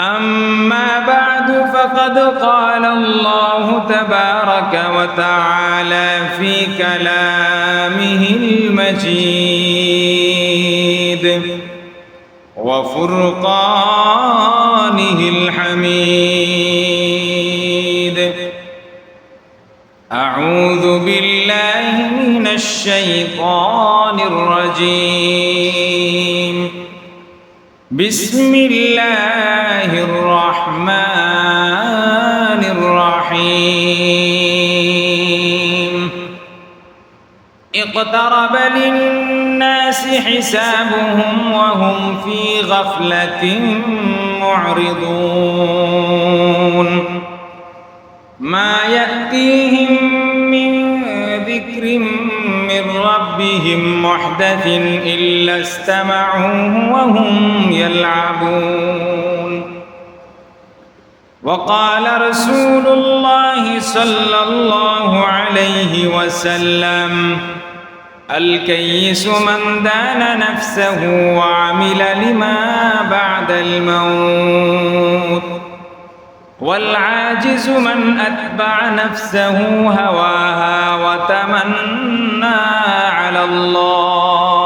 أما بعد فقد قال الله تبارك وتعالى في كلامه المجيد وفرقانه الحميد. أعوذ بالله من الشيطان الرجيم. بسم الله الرحمن الرحيم. اقترب للناس حسابهم وهم في غفلة معرضون. ما يأتيهم من ذكر من ربهم محدث إلا استمعوه وهم يلعبون. وقال رسول الله صلى الله عليه وسلم: الكيس من دان نفسه وعمل لما بعد الموت، والعاجز من أتبع نفسه هواها وتمنى على الله.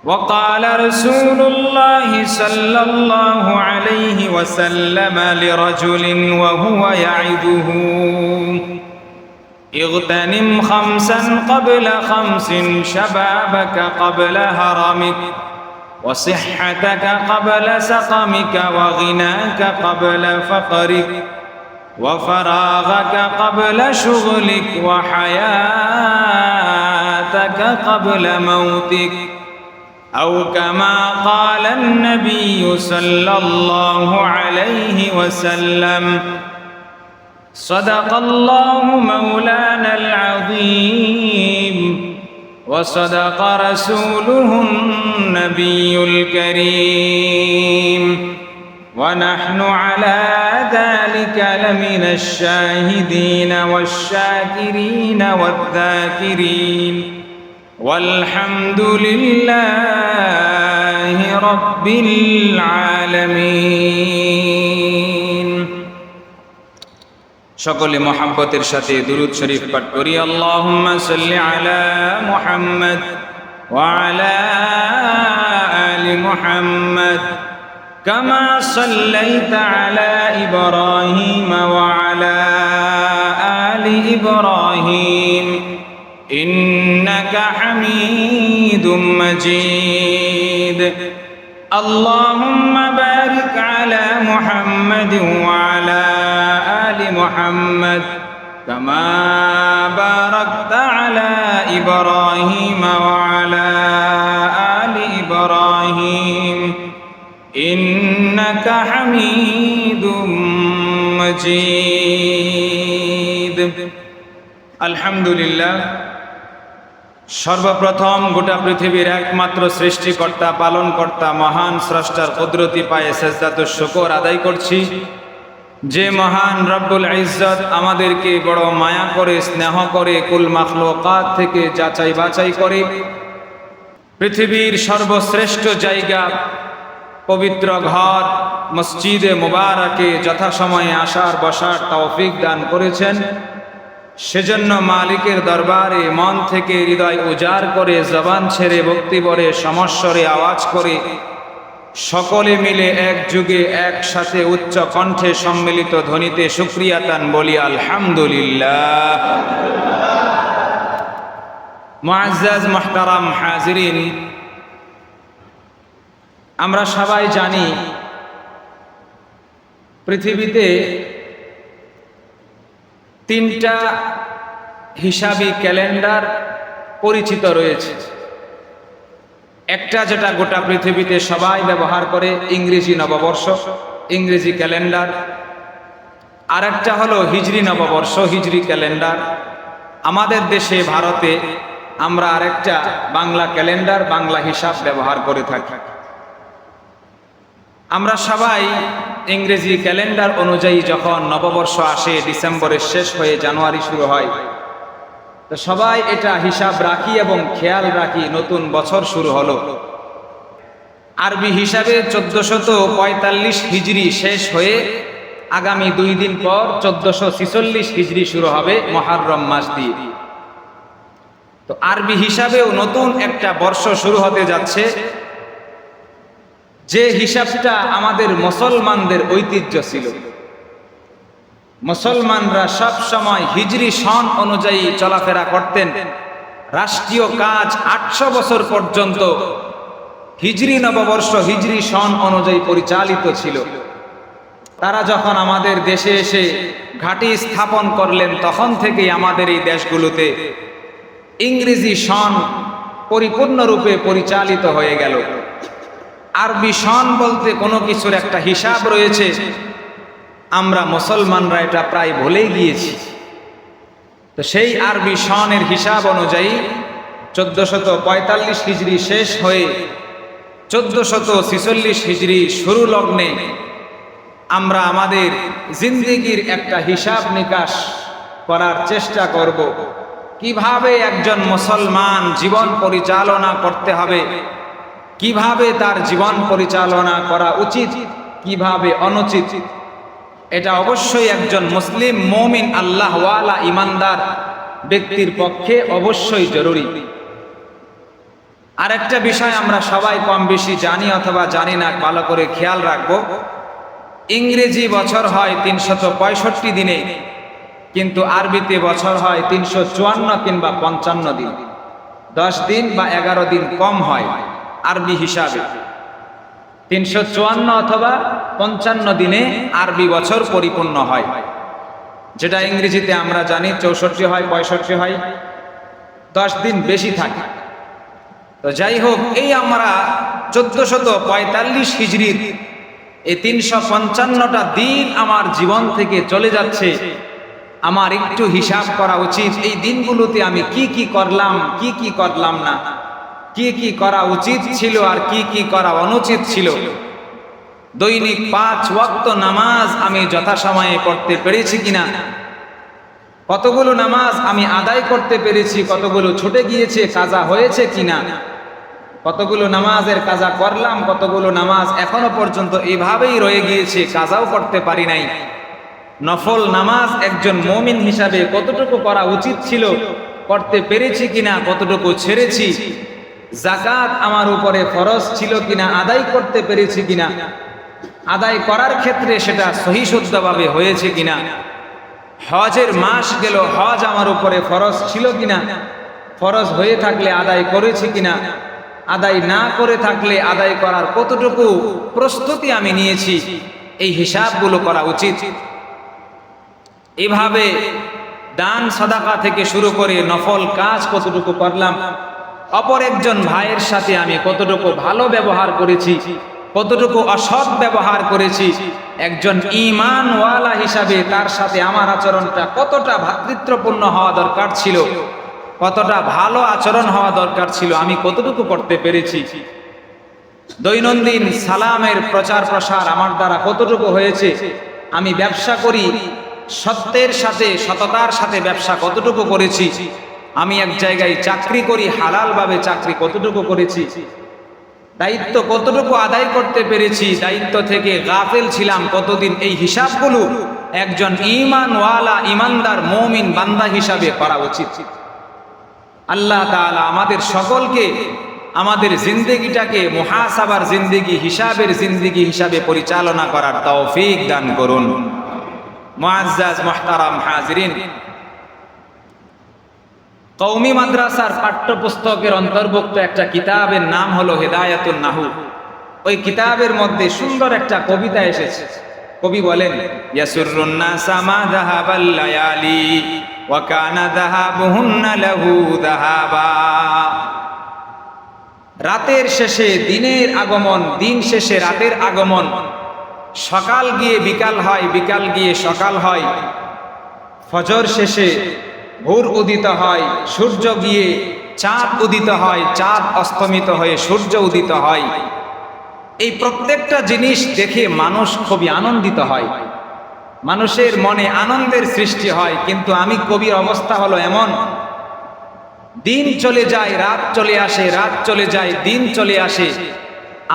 وقال رسول الله صلى الله عليه وسلم لرجل وهو يعظه: اغتنم خمسا قبل خمس، شبابك قبل هرمك، وصحتك قبل سقمك، وغناك قبل فقرك، وفراغك قبل شغلك، وحياتك قبل موتك، أو كما قال النبي صلى الله عليه وسلم. صدق الله مولانا العظيم، وصدق رسوله النبي الكريم، ونحن على ذلك لمن الشاهدين والشاكرين والذاكرين، والحمد لله رب العالمين. সকলে মহব্বতের সাথে দুরূদ শরীফ পাঠ করি। আল্লাহুম্মা সাল্লি আলা মুহাম্মদ ওয়া আলা আলি মুহাম্মদ কামা সাল্লাইতা আলা ইব্রাহিম ওয়া আলা আলি ইব্রাহিম ইন্নাকা হামিদুম মাজিদ। আল্লাহুম্মা বারিক আলা মুহাম্মদ ওয়া আলা محمد كما باركت على إبراهيم وعلى آل إبراهيم إنك حميد مجيد। الحمد لله। সর্বপ্রথম গোটা পৃথিবীর একমাত্র সৃষ্টিকর্তা পালনকর্তা মহান স্রষ্টার কুদরতি পায়ে সেজদাত শুকর আদায় করছি, যে মহান রব্বুল ইজ্জত আমাদেরকে বড় মায়া করে স্নেহ করে কুল মাখলুকাত থেকে যাচাই বাছাই করে পৃথিবীর সর্বশ্রেষ্ঠ জায়গা পবিত্র ঘর মসজিদে মুবারকে যথাসময়ে আসার বসার তৌফিক দান করেছেন। সেজন্য মালিকের দরবারে মন থেকে হৃদয় উজাড় করে জবান ছেড়ে ভক্তিভরে সমস্বরে আওয়াজ করে সকলে মিলে এক যুগে একসাথে উচ্চ কণ্ঠে সম্মিলিত ধ্বনিতে শুকরিয়াতান বলি আলহামদুলিল্লাহ। মুআজ্জাজ মুহতারাম হাজিরিন, আমরা সবাই জানি পৃথিবীতে তিনটা হিসাবি ক্যালেন্ডার পরিচিত রয়েছে। একটা যেটা গোটা পৃথিবীতে সবাই ব্যবহার করে, ইংরেজি নববর্ষ, ইংরেজি ক্যালেন্ডার। আর একটা হলো হিজরি নববর্ষ, হিজরি ক্যালেন্ডার। আমাদের দেশে ভারতে আমরা আরেকটা বাংলা ক্যালেন্ডার, বাংলা হিসাব ব্যবহার করে থাকি। আমরা সবাই ইংরেজি ক্যালেন্ডার অনুযায়ী যখন নববর্ষ আসে, ডিসেম্বরের শেষ হয়ে জানুয়ারি শুরু হয়, তো সবাই এটা হিসাব রাখি এবং খেয়াল রাখি নতুন বছর শুরু হলো। আরবি হিসাবে 1445 হিজরি শেষ হয়ে আগামী 2 দিন পর 1446 হিজরি শুরু হবে মুহররম মাস দিয়ে। তো আরবি হিসাবেও নতুন একটা বর্ষ শুরু হতে যাচ্ছে, যে হিসাবটা আমাদের মুসলমানদের ঐতিহ্য ছিল। মুসলমানরা সব সময় হিজরি সন অনুযায়ী চলাফেরা করতেন। রাষ্ট্রীয় কাজ 800 বছর পর্যন্ত হিজরি নববর্ষ হিজরি সন অনুযায়ী পরিচালিত ছিল। তারা যখন আমাদের দেশে এসে ঘাঁটি স্থাপন করলেন, তখন থেকেই আমাদের এই দেশগুলোতে ইংরেজি সন পরিপূর্ণরূপে পরিচালিত হয়ে গেল। আরবি সন বলতে কোনো কিছুর একটা হিসাব রয়েছে, আমরা মুসলমানরা এটা প্রায় ভুলেই গিয়েছি। তো সেই আরবি সনের হিসাব অনুযায়ী 1445 হিজরি শেষ হয়ে 1446 হিজরি শুরু লগ্নে আমরা আমাদের জিন্দেগির একটা হিসাব নিকাশ করার চেষ্টা করব। কিভাবে একজন মুসলমান জীবন পরিচালনা করতে হবে, কিভাবে তার জীবন পরিচালনা করা উচিত, কিভাবে অনুচিত, এটা অবশ্যই একজন মুসলিম মুমিন আল্লাহওয়ালা ইমানদার ব্যক্তির পক্ষে অবশ্যই জরুরি। আর একটা বিষয় আমরা সবাই কম বেশি জানি অথবা জানি না, ভালো করে খেয়াল রাখবো। ইংরেজি বছর হয় 365 দিনে, কিন্তু আরবিতে বছর হয় 354 কিংবা 55 দিন। 10 দিন বা 11 দিন কম হয় আরবি হিসাবে। 354 অথবা 55 দিনে আরবি বছর পরিপূর্ণ হয়, যেটা ইংরেজিতে আমরা জানি 64 হয়, 65 হয়, 10 দিন বেশি থাকে। তো যাই হোক, এই আমরা 1445 হিজরির এই 355টা দিন আমার জীবন থেকে চলে যাচ্ছে। আমার একটু হিসাব করা উচিত, এই দিনগুলোতে আমি কি কি করলাম, কি কি করলাম না, কি কি করা উচিত ছিল আর কি কি করা অনুচিত ছিল। দৈনিক 5 ওয়াক্ত নামাজ আমি যথাসময়ে পড়তে পেরেছি কিনা, কতগুলো নামাজ আমি আদায় করতে পেরেছি, কতগুলো ছুটে গিয়েছে, কাজা হয়েছে কিনা, কতগুলো নামাজের কাজা করলাম, কতগুলো নামাজ এখনো পর্যন্ত এইভাবেই রয়ে গিয়েছে, কাজাও করতে পারি নাই। নফল নামাজ একজন মুমিন হিসাবে কতটুকু করা উচিত ছিল, করতে পেরেছি কিনা, কতটুকু ছেড়েছি। যাকাত আমার উপরে ফরজ ছিল কিনা, আদায় করতে পেরেছি কিনা, আদায় করার ক্ষেত্রে সেটা সহিশুদ্ধভাবে হয়েছে কিনা। হজের মাস গেল, হজ আমার উপরে ফরজ ছিল কিনা, ফরজ হয়ে থাকলে আদায় করেছি কিনা, আদায় না করে থাকলে আদায় করার কতটুকু প্রস্তুতি আমি নিয়েছি, এই হিসাবগুলো করা উচিত। এভাবে দান সাদাকা থেকে শুরু করে নফল কাজ কতটুকু করলাম, অপর একজন ভাইয়ের সাথে আমি কতটুকু ভালো ব্যবহার করেছি, কতটুকু অসৎ ব্যবহার করেছি, একজন ঈমানওয়ালা হিসাবে তার সাথে আমার আচরণটা কতটা ভ্রাতৃত্বপূর্ণ হওয়া দরকার ছিল, কতটা ভালো আচরণ হওয়া দরকার ছিল, আমি কতটুকু করতে পেরেছি। দৈনন্দিন সালামের প্রচার প্রসার আমার দ্বারা কতটুকু হয়েছে, আমি ব্যবসা করি সত্যের সাথে, সততার সাথে ব্যবসা কতটুকু করেছি, আমি এক জায়গায় চাকরি করি হালালভাবে চাকরি কতটুকু করেছি, দায়িত্ব কতটুকু আদায় করতে পেরেছি, দায়িত্ব থেকে গাফেল ছিলাম কতদিন, এই হিসাবগুলো একজন ঈমানওয়ালা ইমানদার মুমিন বান্দা হিসাবে করা উচিত। আল্লাহ তাআলা আমাদের সকলকে আমাদের জিন্দেগিটাকে মুহাসাবার জিন্দেগি, হিসাবের জিন্দেগি হিসাবে পরিচালনা করার তৌফিক দান করুন। মুআজ্জাজ মুহতারাম হাজিরিন, কওমি মাদ্রাসার পাঠ্যপুস্তকের অন্তর্ভুক্ত একটা কিতাবের নাম হলো হিদায়াতুন নাহু। ওই কিতাবের মধ্যে সুন্দর একটা কবিতা এসেছে। কবি বলেন, ইয়াসুরুন নাসা মা যাহাবাল লায়ালি ওয়া কানা যাহাবুহুন্না লাহু যাহাবা। রাতের শেষে দিনের আগমন, দিন শেষে রাতের আগমন, সকাল গিয়ে বিকাল হয়, বিকাল গিয়ে সকাল হয়, ফজর শেষে ভোর উদিত হয়, সূর্য গিয়ে চাঁদ উদিত হয়, চাঁদ অস্তমিত হয়ে সূর্য উদিত হয়। এই প্রত্যেকটা জিনিস দেখে মানুষ খুবই আনন্দিত হয়, মানুষের মনে আনন্দের সৃষ্টি হয়। কিন্তু আমি কবির অবস্থা হলো এমন, দিন চলে যায় রাত চলে আসে, রাত চলে যায় দিন চলে আসে,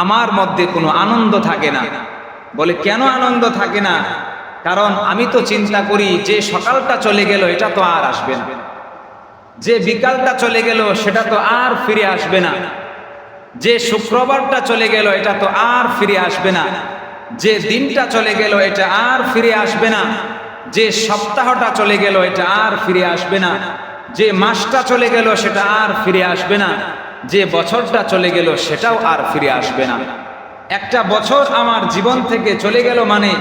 আমার মধ্যে কোনো আনন্দ থাকে না। বলে কেন আনন্দ থাকে না? কারণ আমি তো চিন্তা করি যে সকালটা চলে গেল এটা তো আর আসবে না, যে বিকালটা চলে গেল সেটা তো আর ফিরে আসবে না, যে শুক্রবারটা চলে গেল এটা তো আর ফিরে আসবে না, যে দিনটা চলে গেল এটা আর ফিরে আসবে না, যে সপ্তাহটা চলে গেল এটা আর ফিরে আসবে না, যে মাসটা চলে গেল সেটা আর ফিরে আসবে না, যে বছরটা চলে গেল সেটাও আর ফিরে আসবে না। একটা বছর আমার জীবন থেকে চলে গেল মানে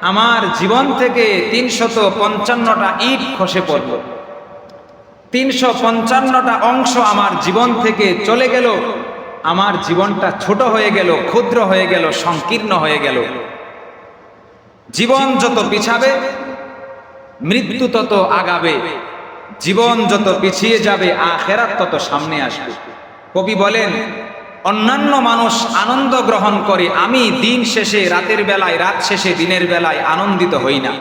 আমার জীবন থেকে 355টা ইট খসে পড়ল, 355টা অংশ আমার জীবন থেকে চলে গেল। আমার জীবনটা ছোট হয়ে গেল, ক্ষুদ্র হয়ে গেল, সংকীর্ণ হয়ে গেল। জীবন যত পিছাবে মৃত্যু তত আগাবে, জীবন যত পিছিয়ে যাবে আখিরাত তত সামনে আসবে। কবি বলেন, অন্যান্য মানুষ আনন্দ গ্রহণ করে, আমি দিন শেষে রাতের বেলায়, রাত শেষে দিনের বেলায় আনন্দিত হই না।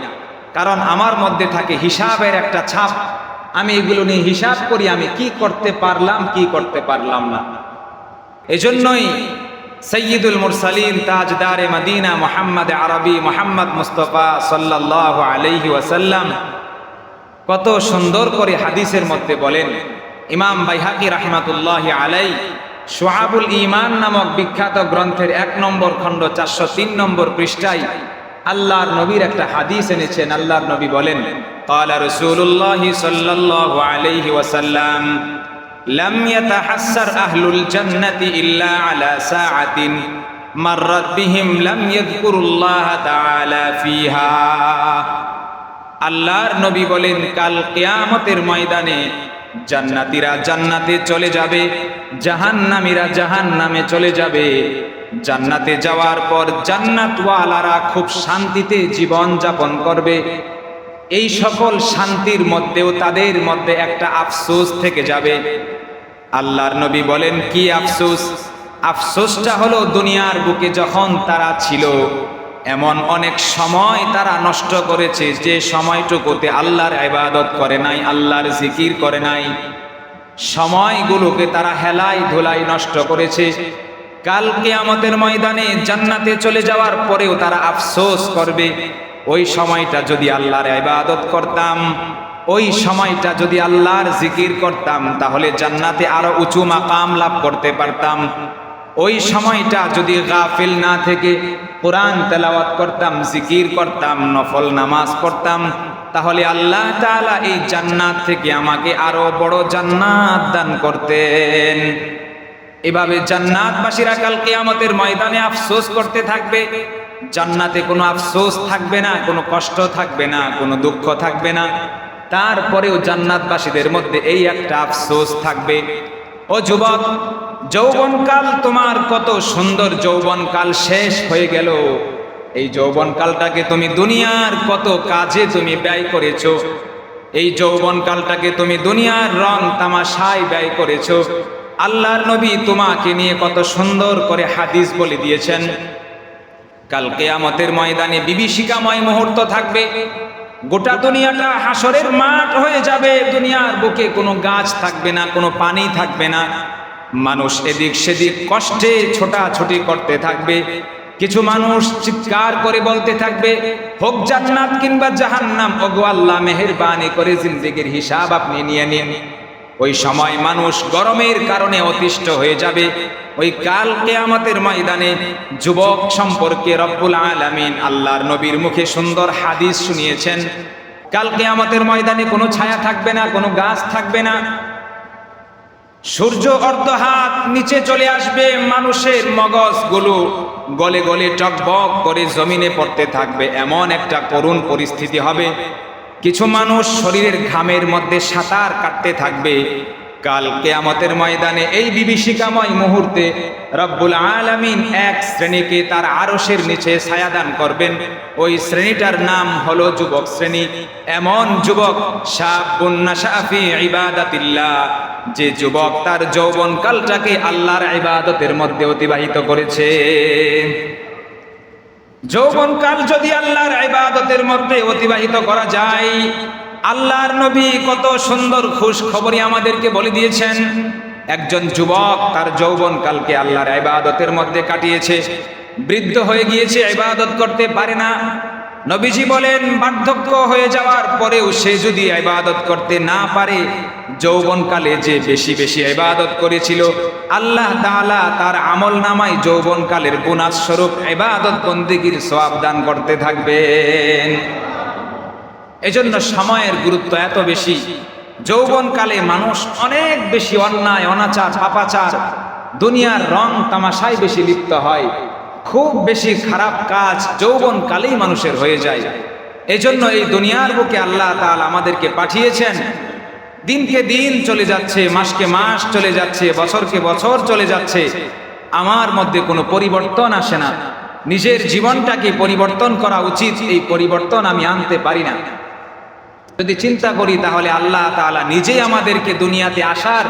কারণ আমার মধ্যে থাকে হিসাবের একটা ছাপ। আমি এগুলো নিয়ে হিসাব করি, আমি কি করতে পারলাম কি করতে পারলাম না। এজন্যই সৈয়দুল মুরসালিন তাজদারে মদিনা মুহাম্মদ আরবি মুহাম্মদ মুস্তাফা সাল্লাল্লাহু আলাইহি ওয়াসাল্লাম কত সুন্দর করে হাদিসের মধ্যে বলেন। ইমাম বাইহাকি রাহমাতুল্লাহি আলাইহি শুআবুল ঈমান নামক বিখ্যাত গ্রন্থের 1 নম্বর খণ্ড 403 নম্বর পৃষ্ঠায় আল্লাহর নবীর একটা হাদিস এনেছেন। আল্লাহর নবী বলেন, ক্বালা রাসূলুল্লাহি সাল্লাল্লাহু আলাইহি ওয়াসাল্লাম, লাম ইয়াতাহাসসার আহলুল জান্নাতি ইল্লা আলা সাআতিন মাররাত বিহিম লাম ইয়াযকুরুল্লাহ তাআলা ফিহা। আল্লাহর নবী বলেন, কাল কিয়ামতের ময়দানে জান্নাতীরা জান্নাতে চলে যাবে, জাহান্নামীরা জাহান্নামে চলে যাবে। জান্নাতে যাওয়ার পর জান্নাতওয়ালারা খুব শান্তিতে জীবন যাপন করবে। এই সকল শান্তির মধ্যেও তাদের মধ্যে একটা আফসোস থেকে যাবে। আল্লাহর নবী বলেন, কি আফসোস? আফসোসটা হলো দুনিয়ার বুকে যখন তারা ছিল এমন অনেক সময় তারা নষ্ট করেছে যে সময়টুকুতে আল্লাহর ইবাদত করে নাই, আল্লাহর জিকির করে নাই। সময়গুলোকে তারা হেলায় ধুলাই নষ্ট করেছে। কাল কিয়ামতের ময়দানে জান্নাতে চলে যাওয়ার পরেও তারা আফসোস করবে, ওই সময়টা যদি আল্লাহর ইবাদত করতাম, ওই সময়টা যদি আল্লাহর জিকির করতাম তাহলে জান্নাতে আরো উঁচু মাকাম লাভ করতে পারতাম। ওই সময়টা যদি গাফিল না থেকে কোরআন তেলাওয়াত করতাম, জিকির করতাম, নফল নামাজ পড়তাম, তাহলে আল্লাহ তাআলা এই জান্নাত থেকে আমাকে আরো বড় জান্নাত দান করতেন। এভাবে জান্নাতবাসীরা কাল কিয়ামতের ময়দানে আফসোস করতে থাকবে। জান্নাতে কোনো আফসোস থাকবে না, কোনো কষ্ট থাকবে না, কোনো দুঃখ থাকবে না। তারপরেও জান্নাতবাসীদের মধ্যে এই একটা আফসোস থাকবে, ও যুবক, যৌবনকাল তোমার কত সুন্দর যৌবনকাল শেষ হয়ে গেল। এই যৌবনকালটাকে তুমি দুনিয়ার কত কাজে তুমি ব্যয় করেছো, এই যৌবনকালটাকে তুমি দুনিয়ার রং তামাশায় ব্যয় করেছো। আল্লাহর নবী তোমাকে নিয়ে কত সুন্দর করে হাদিস বলে দিয়েছেন। কাল কিয়ামতের ময়দানে বিভীষিকাময় মুহূর্ত থাকবে, গোটা দুনিয়াটা হাসরের মাঠ হয়ে যাবে। দুনিয়ার বুকে কোনো গাছ থাকবে না, কোনো পানি থাকবে না। মানুষ এদিক সেদিক কষ্টে ছোটাছুটি করতে থাকবে। কিছু মানুষ চিৎকার করে বলতে থাকবে, হোক জান্নাত কিংবা জাহান্নাম, ওগো আল্লাহ মেহেরবানি করে জিন্দেগির হিসাব আপনি নিয়ে নিন। ওই সময় মানুষ গরমের কারণে অতিষ্ঠ হয়ে যাবে। ওই কাল কিয়ামতের ময়দানে যুবক সম্পর্কে রব্বুল আলামিন আল্লাহর নবীর মুখে সুন্দর হাদিস শুনিয়েছেন। কাল কিয়ামতের ময়দানে কোনো ছায়া থাকবে না, কোনো গাছ থাকবে না। সূর্য অর্ধ হাত নিচে চলে আসবে, মানুষের মগজগুলো গলে গলে টকবক করে জমিনে পড়তে থাকবে। এমন একটা করুণ পরিস্থিতি হবে। কিছু মানুষ শরীরের ঘামের মধ্যে সাঁতার কাটতে থাকবে। কাল কিয়ামতের ময়দানে এই বিভীষিকাময় মুহূর্তে রব্বুল আলামিন এক শ্রেণীকে তার আরশের নিচে ছায়াদান করবেন। ওই শ্রেণীটার নাম হলো যুবক শ্রেণী। এমন যুবক শাবুন নাশা ফি ইবাদাতিল্লাহ, যে যুবক তার যৌবনকালটাকে আল্লাহর ইবাদতের মধ্যে অতিবাহিত করেছে। যৌবনকাল যদি আল্লাহর ইবাদতের মধ্যে অতিবাহিত করা যায়, আল্লাহর নবী কত সুন্দর খুশ খবরই আমাদেরকে বলে দিয়েছেন। একজন যুবক তার যৌবনকালকে আল্লাহর ইবাদতের মধ্যে কাটিয়েছে, বৃদ্ধ হয়ে গিয়েছে, ইবাদত করতে পারে না। নবীজি বলেন বার্ধক্য হয়ে যাওয়ার পরেও সে যদি ইবাদত করতে না পারে, যৌবনকালে যে বেশি বেশি ইবাদত করেছিল, আল্লাহ তাআলা তার আমলনামায় যৌবনকালের বোনাস স্বরূপ ইবাদত বন্দেগীর সওয়াব দান করতে থাকবেন। এজন্য সময়ের গুরুত্ব এত বেশি। যৌবনকালে মানুষ অনেক বেশি অন্যায়, অনাচার, পাপাচার, দুনিয়ার রং তামাশায় বেশি লিপ্ত হয়। খুব বেশি খারাপ কাজ যৌবনকালেই মানুষের হয়ে যায়। এজন্য এই দুনিয়ার বুকে আল্লাহ তাআলা আমাদেরকে পাঠিয়েছেন। দিনকে দিন চলে যাচ্ছে, মাসকে মাস চলে যাচ্ছে, বছরকে বছর চলে যাচ্ছে, আমার মধ্যে কোনো পরিবর্তন আসে না। নিজের জীবনটাকে পরিবর্তন করা উচিত, এই পরিবর্তন আমি আনতে পারি না। যদি চিন্তা করি তাহলে আল্লাহ তাআলা নিজেই আমাদেরকে দুনিয়াতে আসার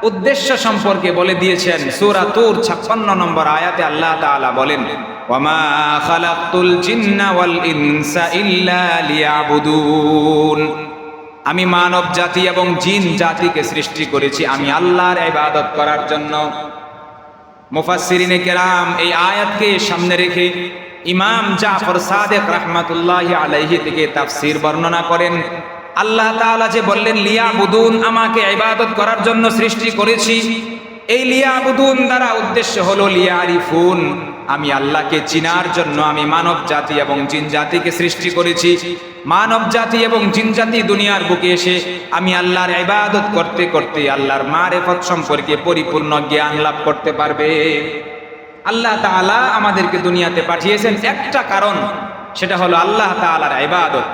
উদ্দেশ্য সম্পর্কে বলে দিয়েছেন। সূরা তুর 56 নম্বর আয়াতে আল্লাহ তাআলা বলেন, ওয়ামা খালাকতুল জিন্না ওয়াল ইনসা ইল্লা লিয়াবুদুন। আমি মানব জাতি এবং জিন জাতিকে সৃষ্টি করেছি আমি আল্লাহর ইবাদত করার জন্য। মুফাসসিরিনে কেরাম এই আয়াতকে সামনে রেখে ইমাম জাফর সাদিক রাহমাতুল্লাহি আলাইহি থেকে তাফসীর বর্ণনা করেন। আল্লাহ তাআলা যে বললেন লিয়াবুদুন, আমাকে ইবাদত করার জন্য সৃষ্টি করেছি, এই লিয়াবুদুন দ্বারা উদ্দেশ্য হলো লিয়ারিফুন, আমি আল্লাহকে চিনার জন্য আমি মানব জাতি এবং জিন জাতিকে সৃষ্টি করেছি। মানব জাতি এবং জিন জাতি দুনিয়ার বুকে এসে আমি আল্লাহর ইবাদত করতে করতে আল্লাহর মারিফত সম্পর্কে পরিপূর্ণ জ্ঞান লাভ করতে পারবে। আল্লাহ তাআলা আমাদেরকে দুনিয়াতে পাঠিয়েছেন একটা কারণ, সেটা হলো আল্লাহ তাআলার ইবাদত।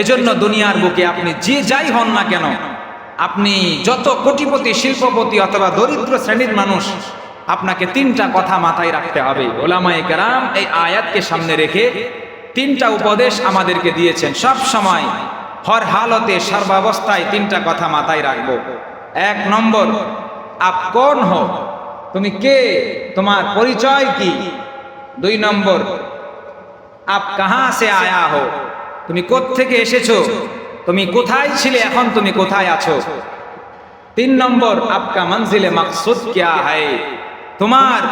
এজন্য দুনিয়ার বুকে আপনি যে যাই হন না কেন, আপনি যত কোটিপতি, শিল্পপতি অথবা দরিদ্র শ্রেণীর মানুষ, আপনাকে তিনটা কথা মাথায় রাখতে হবে। উলামায়ে কেরাম এই আয়াতকে সামনে রেখে তিনটা উপদেশ আমাদেরকে দিয়েছেন। সব সময় হর হালতে সর্বাবস্থায় তিনটা কথা মাথায় রাখবো। 1 নম্বর, আপ কौन हो, তুমি কে, তোমার পরিচয় কি। 2 নম্বর, আপ কাহাं से आया हो, তুমি কোত্থেকে এসেছো, তুমি কোথায় ছিলে, এখন তুমি কোথায় আছো। 3 নম্বর, আপকা মঞ্জিলে মাকসুদ क्या है, তোমার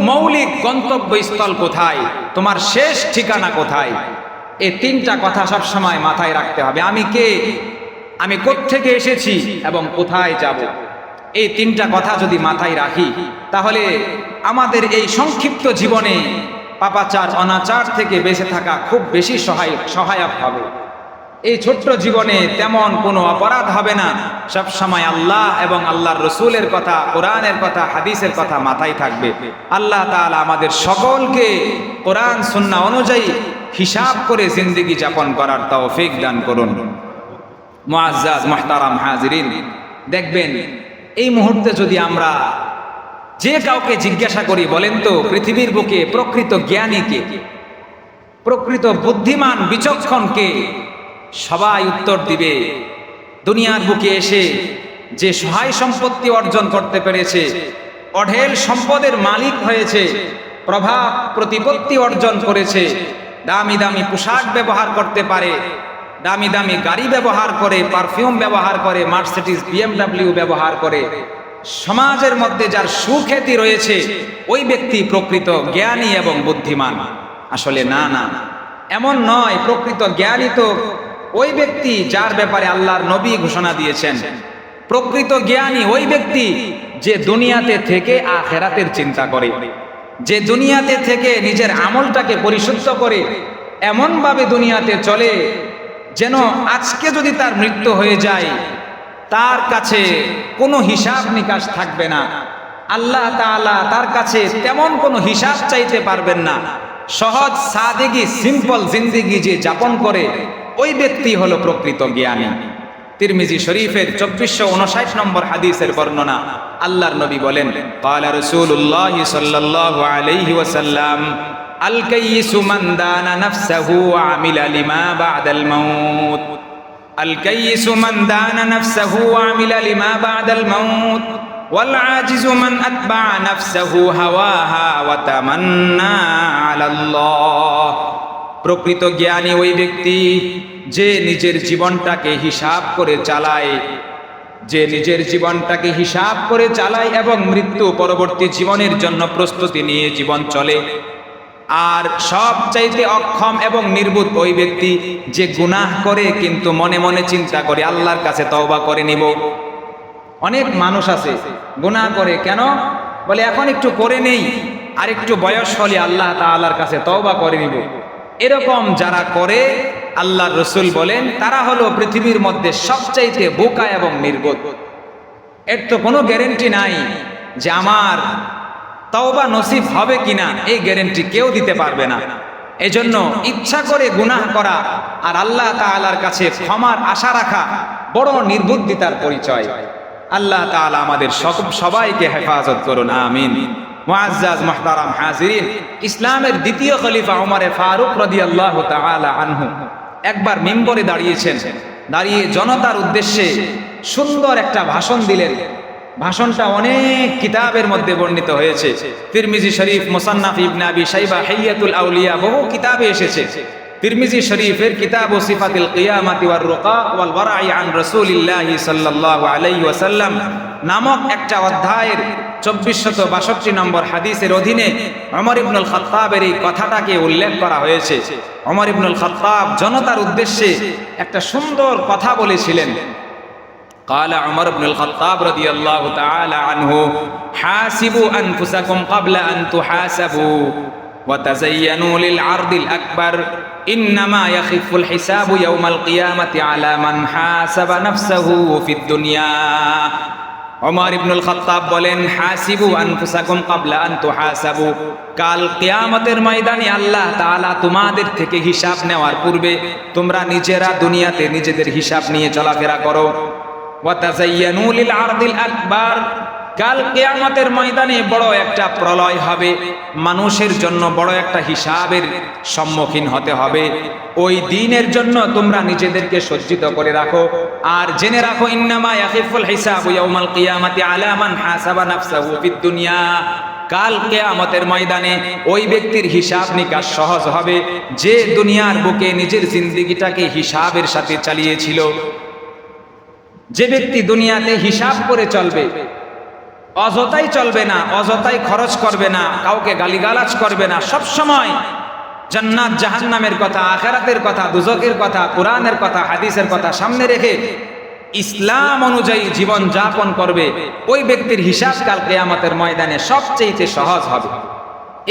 মৌলিক গন্তব্যস্থল কোথায়, তোমার শেষ ঠিকানা কোথায়। এই তিনটা কথা সব সময় মাথায় রাখতে হবে। আমি কে, আমি কোত্থেকে এসেছি এবং কোথায় যাব। এই তিনটা কথা যদি মাথায় রাখি তাহলে আমাদের এই সংক্ষিপ্ত জীবনে পাপাচার, অনাচার থেকে বেঁচে থাকা খুব বেশি সহায়ক হবে। এই ছোট্ট জীবনে তেমন কোনো অপরাধ হবে না। সব সময় আল্লাহ এবং আল্লাহর রসুলের কথা, কোরআনের কথা, হাদিসের কথা মাথায় থাকবে। আল্লাহ তাআলা আমাদের সকলকে কোরআন সুন্নাহ অনুযায়ী হিসাব করে জিন্দেগি যাপন করার তৌফিক দান করুন। মুআজ্জাজ মুহতারাম হাজিরিন, দেখবেন এই মুহূর্তে যদি আমরা যে কাউকে জিজ্ঞাসা করি, বলেন তো পৃথিবীর বুকে প্রকৃত জ্ঞানী কে, প্রকৃত বুদ্ধিমান বিচক্ষণ কে, সবাই উত্তর দিবে দুনিয়ার বুকে এসে যে সহায় সম্পত্তি অর্জন করতে পেরেছে, অঢেল সম্পদের মালিক হয়েছে, প্রভাব প্রতিপত্তি অর্জন করেছে, দামি দামি পোশাক ব্যবহার করতে পারে, দামি দামি গাড়ি ব্যবহার করে, পারফিউম ব্যবহার করে, মার্সিডিজ BMW ব্যবহার করে, সমাজের মধ্যে যার সুখ্যাতি রয়েছে, ওই ব্যক্তি প্রকৃত জ্ঞানী এবং বুদ্ধিমান। আসলে না, এমন নয়। প্রকৃত জ্ঞানী তো ওই ব্যক্তি যার ব্যাপারে আল্লাহর নবী ঘোষণা দিয়েছেন। প্রকৃত জ্ঞানী ওই ব্যক্তি যে দুনিয়াতে থেকে আখিরাতের চিন্তা করে, যে দুনিয়াতে থেকে নিজের আমলটাকে পরিশুদ্ধ করে, এমন ভাবে দুনিয়াতে চলে যেন আজকে যদি তার মৃত্যু হয়ে যায় তার কাছে কোনো হিসাব নিকাশ থাকবে না। আল্লাহ তাআলা তার কাছে তেমন কোনো হিসাব চাইতে পারবেন না। সহজ সাদেগি, সিম্পল জিন্দেগি যে যাপন করে, ওই ব্যক্তি হলো প্রকৃত জ্ঞানী। তিরমিজি শরীফের 2459 নম্বর হাদিসের বর্ণনা, আল্লাহর নবী বলেন, ক্বালা রাসূলুল্লাহ সাল্লাল্লাহু আলাইহি ওয়াসাল্লাম, আল কাইয়িসু মান দানা নাফসাহু ওয়া আমিলা লিমা বা'দাল মাউত। আল কাইয়িসু মান দানা নাফসাহু ওয়া আমিলা লিমা বা'দাল মাউত ওয়াল আজিজু মান আতবা'a নাফসাহু হাওয়াহা ওয়া তামান্না আলাল্লাহ। প্রকৃত জ্ঞানী ওই ব্যক্তি যে নিজের জীবনটাকে হিসাব করে চালায়, যে নিজের জীবনটাকে হিসাব করে চালায় এবং মৃত্যু পরবর্তী জীবনের জন্য প্রস্তুতি নিয়ে জীবন চলে। আর সবচাইতে অক্ষম এবং নির্বুধ ওই ব্যক্তি যে গুনাহ করে কিন্তু মনে মনে চিন্তা করে আল্লাহর কাছে তওবা করে নিব। অনেক মানুষ আছে গুনাহ করে, কেন বলে এখন একটু করে নেই, আর একটু বয়স হলে আল্লাহ তাআলার কাছে তওবা করে নিব। এরকম যারা করে আল্লাহর রাসূল বলেন তারা হলো পৃথিবীর মধ্যে সবচাইতে বোকা এবং নির্বোধ। এর তো কোনো গ্যারান্টি নাই যে আমার তওবা নসিব হবে কিনা, এই গ্যারান্টি কেউ দিতে পারবে না। এজন্য ইচ্ছা করে গুনাহ করা আর আল্লাহ তাআলার কাছে ক্ষমার আশা রাখা বড় নির্বুদ্ধিতার পরিচয়। আল্লাহ তাআলা আমাদের সবাইকে হেফাজত করুন, আমিন। মুআজ্জাজ মুহতারাম হাজিরিন, ইসলামের দ্বিতীয় খলিফা ওমর ফারুক রাদিয়াল্লাহু তাআলা আনহু একবার মিম্বরে দাঁড়িয়েছেন, দাঁড়িয়ে জনতার উদ্দেশ্যে সুন্দর একটা ভাষণ দিলেন। ভাষণটা অনেক কিতাবের মধ্যে বর্ণিত হয়েছে, তিরমিজি শরীফ, মুসান্নাফ ইবনে আবি শাইবা, হিলিয়াতুল আউলিয়া, বহু কিতাবে এসেছে। তিরমিজি শরীফের কিতাবু সিফাতিল কিয়ামাতি ওয়ার রুকা ওয়াল ওয়ারাই আন রাসূলিল্লাহি সাল্লাল্লাহু আলাইহি ওয়াসাল্লাম নামক একটা অধ্যায়ের 2462 নম্বর হাদিসের অধীনে ওমর ইবনুল খাত্তাবের এই কথাটাকে উল্লেখ করা হয়েছে। ওমর ইবনুল খাত্তাব জনতার উদ্দেশ্যে একটা সুন্দর কথা বলেছিলেন। قال عمر بن الخطاب رضي الله تعالى عنه حاسبوا أنفسكم قبل أن تحاسبوا وتزينوا للعرض الأكبر إنما يخف الحساب يوم القيامة على من حاسب نفسه في الدنيا ওমর ইবনুল খাত্তাব বলেন, হাসিবু আনফুসাকুম ক্বাবলা আন তুহাসাবু, কাল কিয়ামতের ময়দানে আল্লাহ তাআলা তোমাদের থেকে হিসাব নেওয়ার পূর্বে তোমরা নিজেরা দুনিয়াতে নিজেদের হিসাব নিয়ে চলাফেরা করো। ওয়া তাযায়্যানু লিল আরদিল আকবার, কাল কিয়ামতের ময়দানে বড় একটা প্রলয় হবে, মানুষের জন্য বড় একটা হিসাবের সম্মুখীন হতে হবে। ওই দিনের জন্য তোমরা নিজেদেরকে সজ্জিত করে রাখো। আর জেনে রাখো, ইন্নামা ইয়াখিফুল হিসাবু ইয়াউমাল কিয়ামাতি আলা মান হাসাবা নাফসাহু ফিদ দুনিয়া, কাল কিয়ামতের ময়দানে ওই ব্যক্তির হিসাব নিকাশ সহজ হবে যে দুনিয়ার বুকে নিজের জিন্দেগিটাকে হিসাবের সাথে চালিয়েছিল। যে ব্যক্তি দুনিয়াতে হিসাব করে চলবে, অযথাই চলবে না, অযথাই খরচ করবে না, কাউকে গালিগালাজ করবে না, সব সময় জান্নাত জাহান্নামের কথা, আখিরাতের কথা, দুজকের কথা, কোরআনের কথা, হাদিসের কথা সামনে রেখে ইসলাম অনুযায়ী জীবন যাপন করবে, ওই ব্যক্তির হিসাব কাল কিয়ামতের ময়দানে সবচেয়ে সহজ হবে।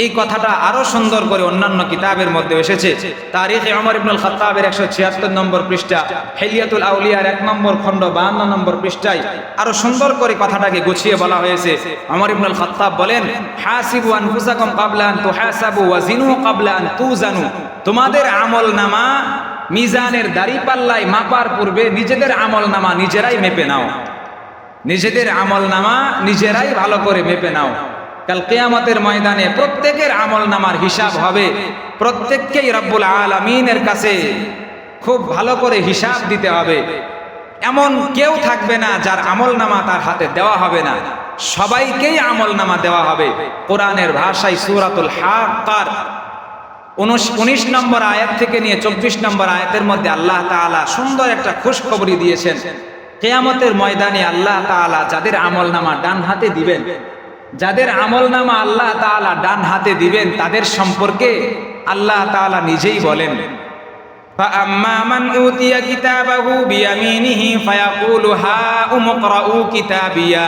এই কথাটা আরো সুন্দর করে অন্যান্য কিতাবের মধ্যে এসেছে। তারিখে ওমর ইবনুল খাত্তাবের 176 নম্বর পৃষ্ঠা, হিলিয়াতুল আউলিয়ার 1 নম্বর খণ্ড 52 নম্বর পৃষ্ঠায় আরো সুন্দর করে কথাটাকে গুছিয়ে বলা হয়েছে। ওমর ইবনুল খাত্তাব বলেন, হাসিবু আনফুসাকুম ক্বাবলা আন তুহাসাবু ওয়া জিনু ক্বাবলা আন তুজানু, তোমাদের আমলনামা মিজানের দাড়িপাল্লায় মাপার পূর্বে নিজেদের আমলনামা নিজেরাই মেপে নাও, নিজেদের আমলনামা নিজেরাই ভালো করে মেপে নাও। কাল কিয়ামতের ময়দানে প্রত্যেকের আমলনামার হিসাব হবে, প্রত্যেককেই রব্বুল আলামিনের কাছে খুব ভালো করে হিসাব দিতে হবে। এমন কেউ থাকবে না যার আমলনামা তার হাতে দেওয়া হবে না, সবাইকেই আমলনামা দেওয়া হবে। কোরআনের ভাষায় সূরাতুল হাক্কার 19 নম্বর আয়াত থেকে নিয়ে 24 নম্বর আয়াতের মধ্যে আল্লাহ তাআলা সুন্দর একটা খুশখবরি দিয়েছেন। কিয়ামতের ময়দানে আল্লাহ তাআলা যাদের আমলনামা ডান হাতে দিবেন, যাদের আমলনামা আল্লাহ তাআলা ডান হাতে দিবেন, তাদের সম্পর্কে আল্লাহ তাআলা নিজেই বলেন, فَأَمَّا مَنْ أُوتِيَ كِتَابَهُ بِيَمِينِهِ فَيَقُولُ هَاؤُمُ اقْرَءُوا كِتَابِيَهْ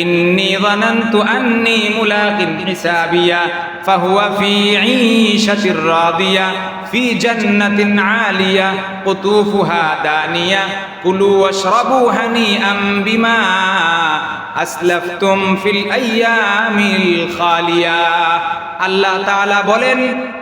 إِنِّي ظَنَنْتُ أَنِّي مُلَاقٍ حِسَابِيَهْ فَهُوَ فِي عِيشَةٍ رَاضِيَةٍ فِي جَنَّةٍ عَالِيَةٍ قُطُوفُهَا دَانِيَةٌ كُلُوا وَاشْرَبُوا هَنِيئًا بِمَا আসলাফতুম ফিল আইয়ামিল খালিয়া। আল্লাহ তাআলা বলেন,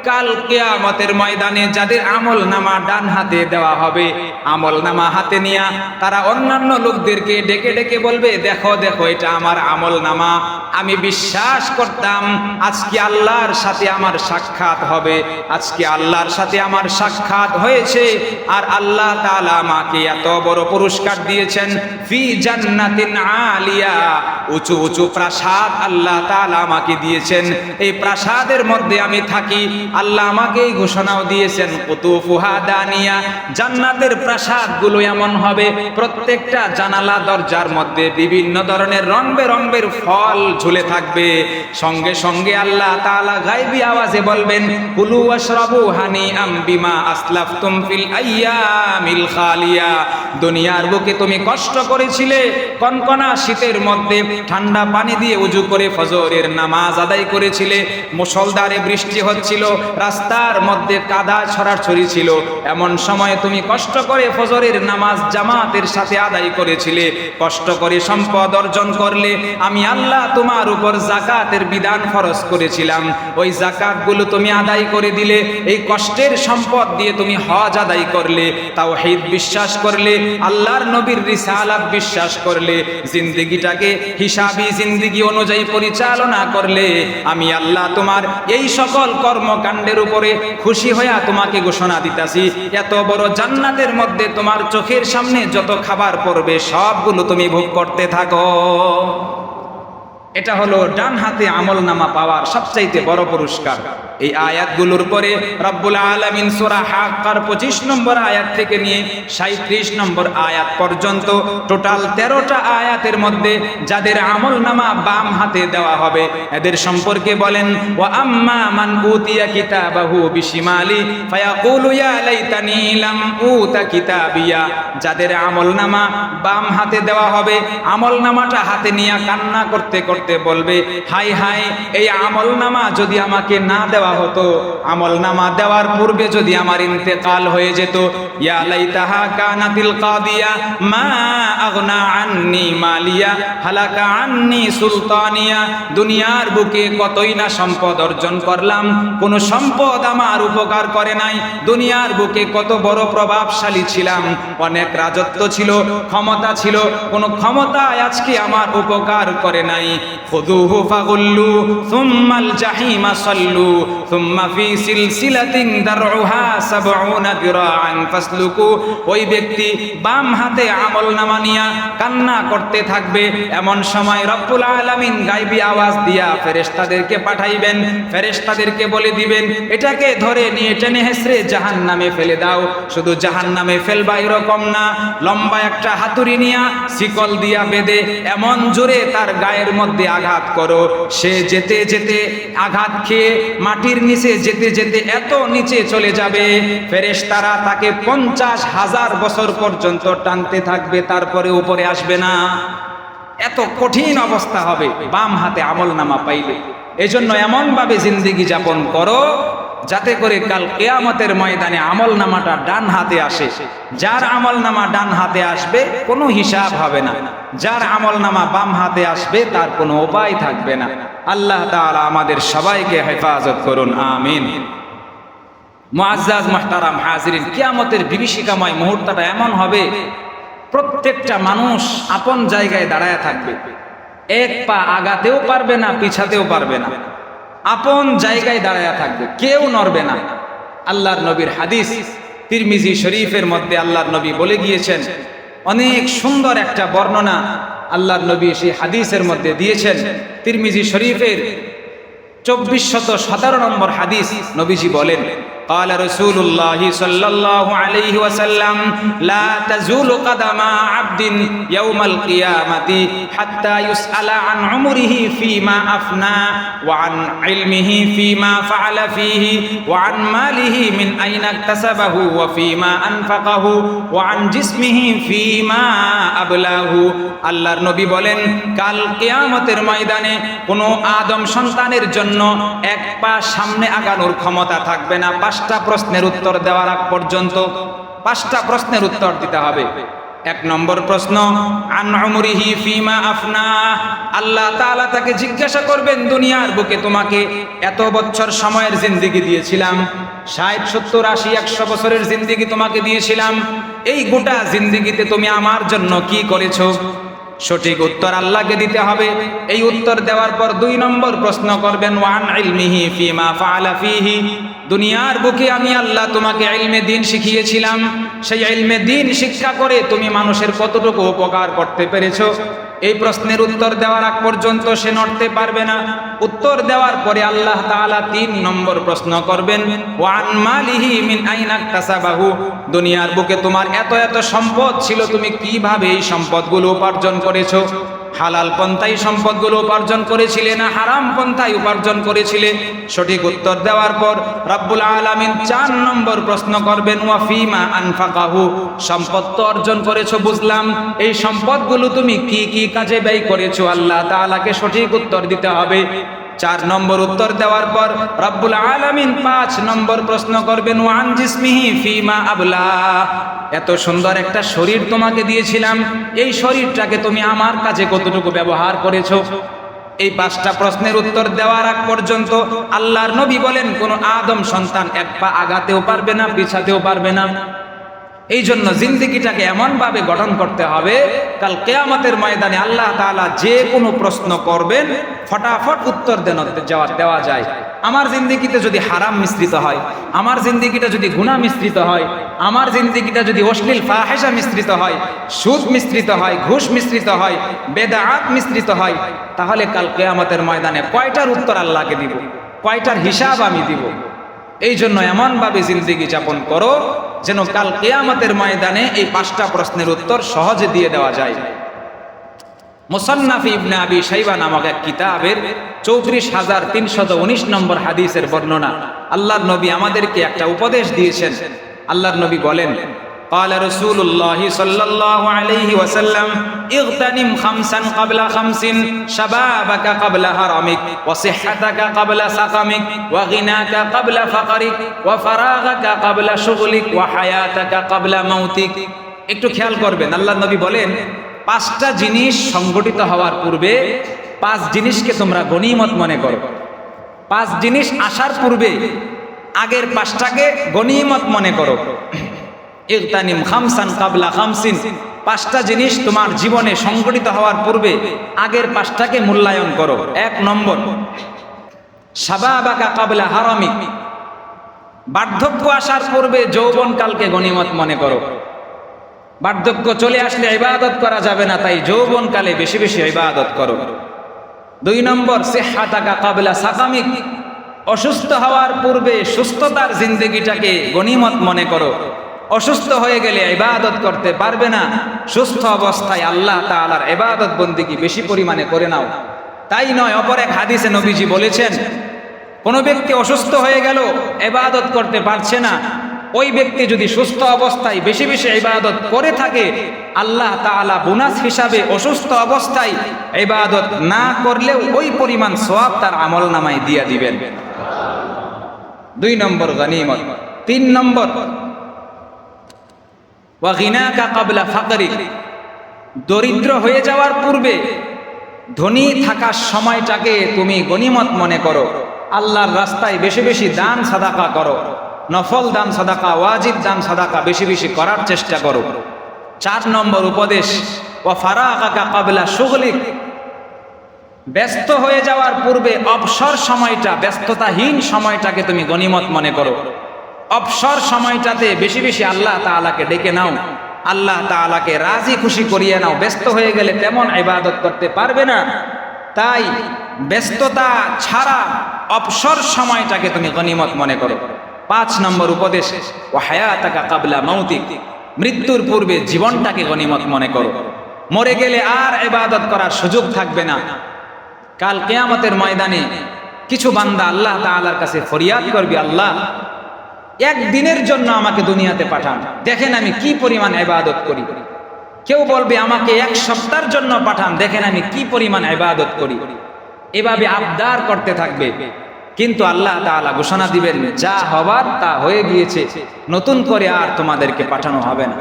কাল কিয়ামতের ময়দানে যাদের আমলনামা ডান হাতে দেওয়া হবে, আমলনামা হাতে নিয়ে তারা অন্যান্য লোকদেরকে ডেকে ডেকে বলবে, দেখো দেখো এটা আমার আমলনামা, আমি বিশ্বাস করতাম আজকে আল্লাহর সাথে আমার সাক্ষাৎ হবে, আজকে আল্লাহর সাথে আমার সাক্ষাৎ হয়েছে, আর আল্লাহ তাআলা আমাকে এত বড় পুরস্কার দিয়েছেন, ফি জান্নাতিন আলিয়া, উঁচু উঁচু প্রাসাদ আল্লাহ তাআলা আমাকে দিয়েছেন, এই প্রাসাদের মধ্যে আমি থাকি, আল্লাহ আমাকে এই ঘোষণাও দিয়েছেন কুতুফুহা দানিয়া, জান্নাতের প্রাসাদগুলো এমন হবে প্রত্যেকটা জানালা দরজার মধ্যে বিভিন্ন ধরনের রং বেরঙের ফল ঝুলে থাকবে। সঙ্গে সঙ্গে আল্লাহ তাআলা গায়বী আওয়াজে বলবেন কুলু ওয়াশরাবু হানিআম বিমা আসলাফতুম ফিল আইয়ামিল খালিয়া। দুনিয়ার বুকে তুমি কষ্ট করেছিলে, কনকনা শীতের মধ্যে ঠান্ডা পানি দিয়ে উজু করে ফজরের নামাজ আদায় করেছিলে, মুষলধারে বৃষ্টি হচ্ছিল, রাস্তার মধ্যে কাদা ছড়াছড়ি ছিল, এমন সময় তুমি কষ্ট করে ফজরের নামাজ জামাতের সাথে আদায় করেছিলে, কষ্ট করে সম্পদ অর্জন করলে। আমি আল্লাহ তোমার উপর যাকাতের বিধান ফরজ করেছিলাম, ওই যাকাতগুলো তুমি আদায় করে দিলে। এই কষ্টের সম্পদ দিয়ে তুমি হজ আদায় করলে, তাওহীদ বিশ্বাস করলে, আল্লাহর নবীর রিসালাত বিশ্বাস করলে, জিন্দেগিটাকে হিসাবী জিন্দেগি অনুযায়ী পরিচালনা করলে। আমি আল্লাহ তোমার এই সকল কর্মকাণ্ডের উপরে খুশি হইয়া তোমাকে ঘোষণা দিতাছি, এত বড় জান্নাতের মধ্যে তোমার চোখের সামনে যত খাবার পড়বে সবগুলো তুমি ভোগ করতে থাকো। এটা হলো ডান হাতে আমল নামা পাওয়ার সবচাইতে বড় পুরস্কার। এই আয়াতগুলোর পরে রব্বুল আলামিন সূরা হাক্কার 25 নম্বর আয়াত থেকে নিয়ে 37 নম্বর আয়াত পর্যন্ত টোটাল 13টা আয়াতের মধ্যে যাদের আমল নামা বাম হাতে দেওয়া হবে এদের সম্পর্কে বলেন ওয়া আম্মা মান উতিয়া কিতাবাহু বিশিমালি ফায়াকুলু ইয়া লাইতানি লাম উতা কিতাবিয়া। যাদের আমল নামা বাম হাতে দেওয়া হবে, আমল নামাটা হাতে নিয়ে কান্না করতে করতে বলবে হাই হাই, এই আমল নামা যদি আমাকে না দেওয়া হতো, আমল নামা দেওয়ার পূর্বে যদি আমার ইন্তেকাল হয়ে যেত। ইয়া লাইতাহা কানাতিল কাদিয়া মা আগনা আন্নি মালিয়া হালাকা আন্নি সুলতানিয়া। দুনিয়ার বুকে কতই না সম্পদ অর্জন করলাম, কোন সম্পদ আমার উপকার করে নাই। দুনিয়ার বুকে কত বড় প্রভাবশালী ছিলাম, অনেক রাজত্ব ছিল, ক্ষমতা ছিল, কোন ক্ষমতায় আজকে আমার উপকার করে নাই। খুযুহু ফাগুল্লু সুম্মাল জাহিমা সাল্লু সুম্মা ফি সিলসিলাতিন দারউহা ৭০ দিরাআন ফাসলুকু। ওই ব্যক্তি বাম হাতে আমলনামা নিয়া কান্না করতে থাকবে। এমন সময় রব্বুল আলামিন গায়বী আওয়াজ দিয়া ফেরেশতাদেরকে পাঠাইবেন, ফেরেশতাদেরকে বলে দিবেন এটাকে ধরে নিয়ে টেনে হেসড়ে জাহান্নামে ফেলে দাও। শুধু জাহান্নামে ফেলবা এরকম না, লম্বা একটা হাতুড়ি নিয়া শিকল দিয়া বেঁধে এমন জোরে তার গায়ের মধ্যে আঘাত করো, সে যেতে যেতে আঘাত খেয়ে মাটির নিচে যেতে যেতে এত নিচে চলে যাবে ফেরেশতারা তাকে 50,000 বছর পর্যন্ত টানতে থাকবে, তারপরে উপরে আসবে না। এত কঠিন অবস্থা হবে বাম হাতে আমলনামা পাইলে। এজন্য এমন ভাবে জিন্দেগি যাপন করো যাতে করে কাল কিয়ামতের ময়দানে আমলনামাটা ডান হাতে আসে। যার আমলনামা ডান হাতে আসবে কোনো হিসাব হবে না, যার আমলনামা বাম হাতে আসবে তার কোনো উপায় থাকবে না। আল্লাহ তাআলা আমাদের সবাইকে হেফাজত করুন, আমিন। মুআজ্জাজ মুহতারাম হাজিরিন, কিয়ামতের বিভীষিকাময় মুহূর্তটা এমন হবে প্রত্যেকটা মানুষ আপন জায়গায় দাঁড়ায় থাকবে, এক পা আগাতেও পারবে না, পিছাতেও পারবে না, আপন জায়গায় দাঁড়ায় থাকবে, কেউ নড়বে না। আল্লাহর নবীর হাদিস তিরমিজি শরীফের মধ্যে আল্লাহর নবী বলে গিয়েছেন, অনেক সুন্দর একটা বর্ণনা আল্লাহর নবী সেই হাদিসের মধ্যে দিয়েছেন। তিরমিজি শরীফের 2417 নম্বর হাদিস নবীজি বলেন قال رسول الله صلى الله عليه وسلم لا تزول قدم عبد يوم القيامة حتى يسأل عن عمره فيما أفنى وعن علمه فيما فعل فيه وعن ماله من أين اكتسبه وفيما أنفقه وعن جسمه فيما أبلاه। আল্লাহর নবী বলেন কাল কিয়ামতের ময়দানে কোনো আদম সন্তানের জন্য এক পা সামনে আগানোর ক্ষমতা থাকবে না। 5টা প্রশ্নের উত্তর দেওয়ার আগ পর্যন্ত 5টা প্রশ্নের উত্তর দিতে হবে। 1 নম্বর প্রশ্ন আন উমরিহি ফিমা আফনা। আল্লাহ তাআলা তাকে জিজ্ঞাসা করবেন দুনিয়ার বুকে তোমাকে এত বছর সময়ের জিন্দেগি দিয়েছিলাম, 60, 70, 80, 100 বছরের জিন্দেগি তোমাকে দিয়েছিলাম, এই গোটা জিন্দেগিতে তুমি আমার জন্য কি করেছো? সঠিক উত্তর আল্লাহকে দিতে হবে। এই উত্তর দেওয়ার পর 2 নম্বর প্রশ্ন করবেন ওয়ান ইলমিহি ফিমা ফাআলা ফিহি। দুনিয়ার বুকে আমি আল্লাহ তোমাকে ইলমে দ্বীন শিখিয়েছিলাম, সেই ইলমে দ্বীন শিক্ষা করে তুমি মানুষের কতটুকু উপকার করতে পেরেছো? এই প্রশ্নের উত্তর দেওয়ার আগ পর্যন্ত সে নড়তে পারবে না। উত্তর দেওয়ার পরে আল্লাহ তাআলা 3 নম্বর প্রশ্ন করবেন, ওয়ান মালিহি মিন আইনা ইকতাসাবাহু, দুনিয়ার বুকে তোমার এত এত সম্পদ ছিল, তুমি কিভাবে এই সম্পদগুলো উপার্জন করেছো? হালাল পন্থায় সম্পদগুলো উপার্জন করেছিলে না হারাম পন্থায় উপার্জন করেছিলে? সঠিক উত্তর দেওয়ার পর রব্বুল আলামিন 4 নম্বর প্রশ্ন করবেন, ওয়া ফিমা আনফাকাহু, সম্পদ তো অর্জন করেছো বুঝলাম, এই সম্পদগুলো তুমি কি কি কাজে ব্যয় করেছো? আল্লাহ তাআলাকে সঠিক উত্তর দিতে হবে। 4 নম্বর উত্তর দেওয়ার পর রব্বুল আলামিন 5 নম্বর প্রশ্ন করবেন, ওয়ান জিসমিহি ফিমা আবলা, এত সুন্দর একটা শরীর তোমাকে দিয়েছিলাম, এই শরীরটাকে তুমি আমার কাজে কতটুকু ব্যবহার করেছো? এই 5টা প্রশ্নের উত্তর দেওয়ার আগ পর্যন্ত আল্লাহর নবী বলেন কোন আদম সন্তান এক পা আগাতেও পারবে না, পিছাতেও পারবে না। এই জন্য জিন্দেগিটাকে এমনভাবে গঠন করতে হবে, কাল কিয়ামতের ময়দানে আল্লাহ তাআলা যে কোনো প্রশ্ন করবেন ফটাফট উত্তর দেওয়া যায়। আমার জিন্দেগিতে যদি হারাম মিশ্রিত হয়, আমার জিন্দেগিটা যদি গুনাহ মিশ্রিত হয়, আমার জিন্দেগিটা যদি অশ্লীল ফাহিশা মিশ্রিত হয়, সুদ মিশ্রিত হয়, ঘুষ মিশ্রিত হয়, বেদাত মিশ্রিত হয়, তাহলে কাল কিয়ামতের ময়দানে কয়টার উত্তর আল্লাহকে দিব, কয়টার হিসাব আমি দিব? এই জন্য এমনভাবে জিন্দেগি যাপন করো যেন কাল কিয়ামতের ময়দানে এই 5টা প্রশ্নের উত্তর সহজে দিয়ে দেওয়া যায়। মুসান্নাফ ইবনে আবি শাইবা নামক এক কিতাবের 34,319 নম্বর হাদিসের বর্ণনা। আল্লাহর নবী আমাদেরকে একটা উপদেশ দিয়েছেন। আল্লাহর নবী বলেন, قال رسول الله صلى الله عليه وسلم اغتنم خمسا قبل خمس شبابك قبل هرمك وصحتك قبل سقمك وغناك قبل فقرك وفراغك قبل شغلك وحياتك قبل موتك। একটু খেয়াল করবেন, আল্লাহর নবী বলেন 5টা জিনিস সংগঠিত হওয়ার পূর্বে 5 জিনিসকে তোমরা গনিমত মনে করো। 5 জিনিস আসার পূর্বে আগের 5টাকে গনিমত মনে করো। ইগতানিম খামসান কাবলা খামসিন, 5টা জিনিস তোমার জীবনে সংগঠিত হওয়ার পূর্বে আগের 5টাকে মূল্যায়ন করো। 1 নম্বর, শাবাবাকা কাবলা হারামিক, বার্ধক্য আসার পূর্বে যৌবনকালকে গনিমত মনে করো। বার্ধক্য চলে আসলে ইবাদত করা যাবে না, তাই যৌবনকালে বেশি বেশি ইবাদত করো। 2 নম্বর, সিহহাতাকা কাবলা সাকামিক, অসুস্থ হওয়ার পূর্বে সুস্থতার জিন্দেগিটাকে গনিমত মনে করো। অসুস্থ হয়ে গেলে ইবাদত করতে পারবে না, সুস্থ অবস্থায় আল্লাহ তাআলার ইবাদত বন্দেগী বেশি পরিমাণে করে নাও। তাই নয়, অপর এক হাদিসে নবীজি বলেছেন, কোনো ব্যক্তি অসুস্থ হয়ে গেল, ইবাদত করতে পারছে না, ওই ব্যক্তি যদি সুস্থ অবস্থায় বেশি বেশি ইবাদত করে থাকে, আল্লাহ তাআলা বোনাস হিসাবে অসুস্থ অবস্থায় ইবাদত না করলেও ওই পরিমাণ সওয়াব তার আমলনামায় দিয়ে দিবেন। 2 নম্বর গনিমত। 3 নম্বর, ওয়া গিনাকা ক্বাবলা ফাকরিক, দরিদ্র হয়ে যাওয়ার পূর্বে ধনী থাকার সময়টাকে তুমি গনিমত মনে করো। আল্লাহর রাস্তায় বেশি বেশি দান সাদাকা করো, নফল দান সাদাকা, ওয়াজিব দান সাদাকা বেশি বেশি করার চেষ্টা করো। 4 নম্বর উপদেশ, ওয়া ফারাগাকা ক্বাবলা শুগলিক, ব্যস্ত হয়ে যাওয়ার পূর্বে অবসর সময়টা, ব্যস্ততাহীন সময়টাকে তুমি গনিমত মনে করো। অবসর সময়টাতে বেশি বেশি আল্লাহ তাআলাকে ডেকে নাও, আল্লাহ তাআলাকে রাজি খুশি করিয়ে নাও। ব্যস্ত হয়ে গেলে তেমন ইবাদত করতে পারবে না, তাই ব্যস্ততা ছাড়া অবসর সময়টাকে তুমি গনিমত মনে করো। 5 নম্বর উপদেশ, ওয়া হায়াতাকা ক্বাবলা মাউতিক, মৃত্যুর পূর্বে জীবনটাকে গনিমত মনে করো। মরে গেলে আর ইবাদত করার সুযোগ থাকবে না। কাল কিয়ামতের ময়দানে কিছু বান্দা আল্লাহ তাআলার কাছে ফরিয়াদ করবে, আল্লাহ একদিনের জন্য আমাকে দুনিয়াতে পাঠান, দেখেন আমি কি পরিমাণ ইবাদত করি। কেউ বলবে আমাকে 1 সপ্তাহের জন্য পাঠান, দেখেন আমি কি পরিমাণ ইবাদত করি। এভাবে আবদার করতে থাকবে, কিন্তু আল্লাহ তাআলা ঘোষণা দিবেন, যা হবার তা হয়ে গিয়েছে, নতুন করে আর তোমাদেরকে পাঠানো হবে না।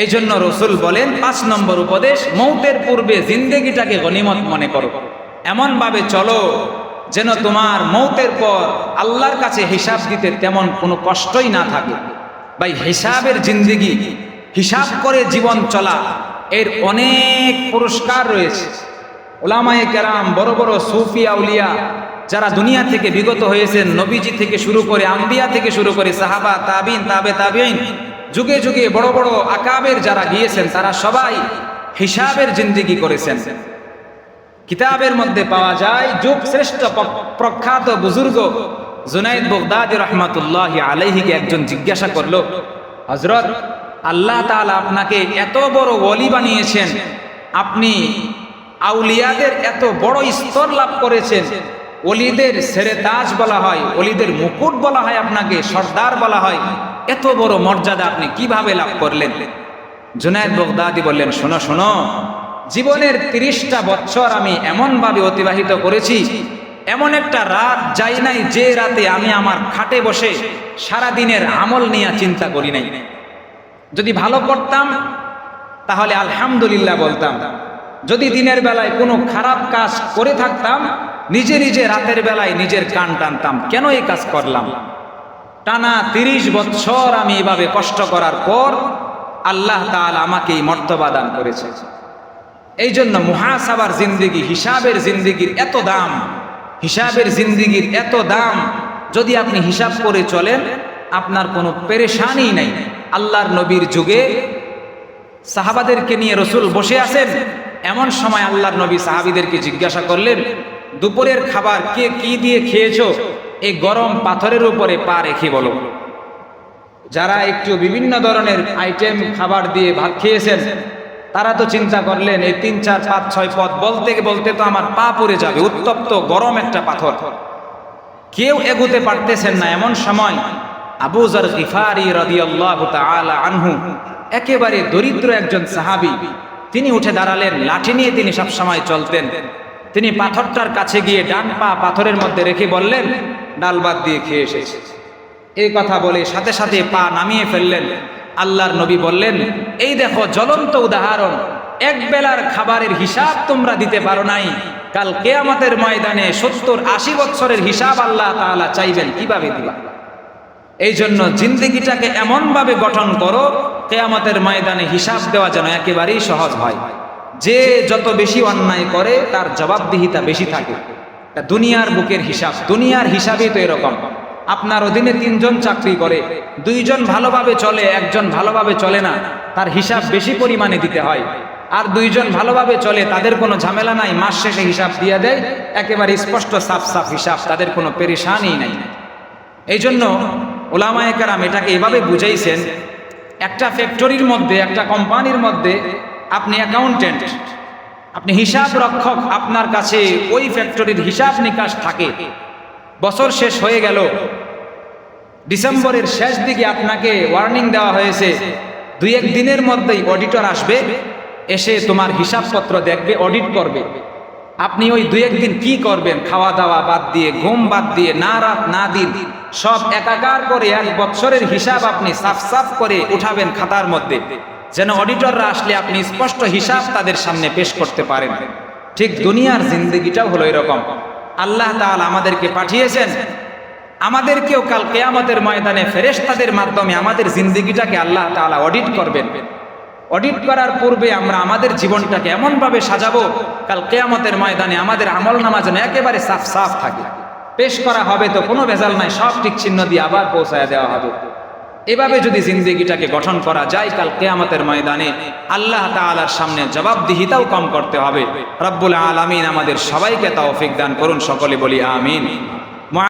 এই জন্য রাসূল বলেন 5 নম্বর উপদেশ, মৌতের পূর্বে জিন্দেগিটাকে গনিমত মনে করো। এমনভাবে চলো যেন তোমার মৌতের পর আল্লাহর কাছে হিসাব দিতে তেমন কোনো কষ্টই না থাকে। ভাই, হিসাবের জিন্দেগি, হিসাব করে জীবন চলা, এর অনেক পুরস্কার রয়েছে। উলামায়ে কেরাম, বড় বড় সুফি আউলিয়া যারা দুনিয়া থেকে বিগত হয়েছেন, নবীজি থেকে শুরু করে, আম্বিয়া থেকে শুরু করে, সাহাবা, তাবিন, তাবে তাবিঈন, যুগে যুগে বড় বড় আকাবের যারা গিয়েছেন, তারা সবাই হিসাবের জিন্দেগি করেছেন। কিতাবের মধ্যে পাওয়া যায় যুগ শ্রেষ্ঠ প্রখ্যাত বুজুর্গ জুনাইদ বাগদাদী রাহমাতুল্লাহি আলাইহিকে একজন জিজ্ঞাসা করলো, হযরত, আল্লাহ তাআলা আপনাকে এত বড় ওলি বানিয়েছেন, আপনি আউলিয়াদের এত বড় স্তর লাভ করেছেন, ওলিদের সেরে তাজ বলা হয়, ওলিদের মুকুট বলা হয়, আপনাকে সর্দার বলা হয়, এত বড় মর্যাদা আপনি কিভাবে লাভ করলেন? জুনাইদ বাগদাদী বললেন, শোনো শোনো, জীবনের 30টা বছর আমি এমনভাবে অতিবাহিত করেছি, এমন একটা রাত যাই নাই যে রাতে আমি আমার খাটে বসে সারা দিনের আমল নিয়ে চিন্তা করি নাই। যদি ভালো করতাম তাহলে আলহামদুলিল্লাহ বলতাম, যদি দিনের বেলায় কোনো খারাপ কাজ করে থাকতাম নিজে নিজে রাতের বেলায় নিজের কান টানতাম, কেন এই কাজ করলাম? টানা 30 বছর আমি এভাবে কষ্ট করার পর আল্লাহ তাআলা আমাকে এই মর্তবা দান করেছে। এই জন্য মুহাসাবার জিন্দেগি, হিসাবের জিন্দেগির এত দাম, হিসাবের জিন্দেগির এত দাম। যদি আপনি হিসাব করে চলেন আপনার কোনো পেরেশানি নাই। আল্লাহর নবীর যুগে সাহাবাদেরকে নিয়ে রসুল বসে আছেন, এমন সময় আল্লাহর নবী সাহাবীদেরকে জিজ্ঞাসা করলেন, দুপুরের খাবার কে কি দিয়ে খেয়েছো? এই গরম পাথরের উপরে পা রেখে বলো। যারা একটু বিভিন্ন ধরনের আইটেম খাবার দিয়ে ভাত খেয়েছেন তারা তো চিন্তা করলেন এই 3, 4, 5, 6 পদ বলতে বলতে তো আমার পা পড়ে যাবে, উত্তপ্ত গরম একটা পাথর, কেউ এগোতে পারতেছেন না। এমন সময় আবু যর গিফারি রাদিয়াল্লাহু তাআলা আনহু, একেবারে দরিদ্র একজন সাহাবী, তিনি উঠে দাঁড়ালেন, লাঠি নিয়ে তিনি সব সময় চলতেন। তিনি পাথরটার কাছে গিয়ে ডান পা পাথরের মধ্যে রেখে বললেন, ডাল ভাত দিয়ে খেয়ে এসেছে। এই কথা বলে সাথে সাথে পা নামিয়ে ফেললেন। আল্লাহর নবী বললেন, এই দেখো জ্বলন্ত উদাহরণ, এক বেলার খাবারের হিসাব তোমরা দিতে পারো নাই, কাল কিয়ামতের ময়দানে 70-80 বছরের হিসাব আল্লাহ তাআলা চাইবেন, কিভাবে দিবা? এই জন্য জিন্দেগিটাকে এমনভাবে গঠন করো কিয়ামতের ময়দানে হিসাব দেওয়া যেন একেবারেই সহজ হয়। যে যত বেশি অন্যায় করে তার জবাবদিহিতা বেশি থাকে। দুনিয়ার বুকের হিসাব, দুনিয়ার হিসাবে তো এরকম, আপনার অধীনে 3 জন চাকরি করে, 2 জন ভালোভাবে চলে, 1 জন ভালোভাবে চলে না, তার হিসাব বেশি পরিমাণে দিতে হয়। আর 2 জন ভালোভাবে চলে, তাদের কোনো ঝামেলা নাই, মাস শেষে হিসাব দিয়ে দেয়, একেবারে স্পষ্ট সাফ সাফ হিসাব, তাদের কোনো পেরেশানি নাই। এই জন্য উলামায়ে কেরাম এটাকে এভাবে বুঝাইছেন, একটা ফ্যাক্টরির মধ্যে, একটা কোম্পানির মধ্যে আপনি অ্যাকাউন্টেন্ট, আপনি হিসাব রক্ষক, আপনার কাছে ওই ফ্যাক্টরির হিসাব নিকাশ থাকে। বছর শেষ হয়ে গেল, ডিসেম্বরের শেষ দিকে আপনাকে ওয়ার্নিং দেওয়া হয়েছে 2-1 দিনের মধ্যেই অডিটর আসবে, এসে তোমার হিসাবপত্র দেখবে, অডিট করবে। আপনি ওই 2-1 দিন কি করবেন? খাওয়া দাওয়া বাদ দিয়ে, ঘুম বাদ দিয়ে, না রাত না দিন সব একাকার করে 1 বছরের হিসাব আপনি সাফ সাফ করে উঠাবেন খাতার মধ্যে, যেন অডিটররা আসলে আপনি স্পষ্ট হিসাব তাদের সামনে পেশ করতে পারেন। ঠিক দুনিয়ার জিন্দেগিটাও হলো এরকম। আল্লাহ তাআলা আমাদেরকে পাঠিয়েছেন, আমাদেরকেও কাল কিয়ামতের ময়দানে ফেরেশতাদের মাধ্যমে আমাদের জিন্দেগিটাকে আল্লাহ তাআলা অডিট করবেন। অডিট করার পূর্বে আমরা আমাদের জীবনটাকে এমনভাবে সাজাবো, কাল কিয়ামতের ময়দানে আমাদের আমলনামা যেন একেবারে সাফ সাফ থাকে। পেশ করা হবে তো কোনো ভেজাল নাই, সব ঠিক চিহ্ন দিয়ে আবার পৌঁছায় দেওয়া হবে। এভাবে যদি জিন্দেগিটাকে গঠন করা যায়, কাল কিয়ামতের ময়দানে আল্লাহ তাআলার সামনে জবাবদিহিতাও কম করতে হবে। রব্বুল আলামিন আমাদের সবাইকে তৌফিক দান করুন, সকলে বলি আমিন।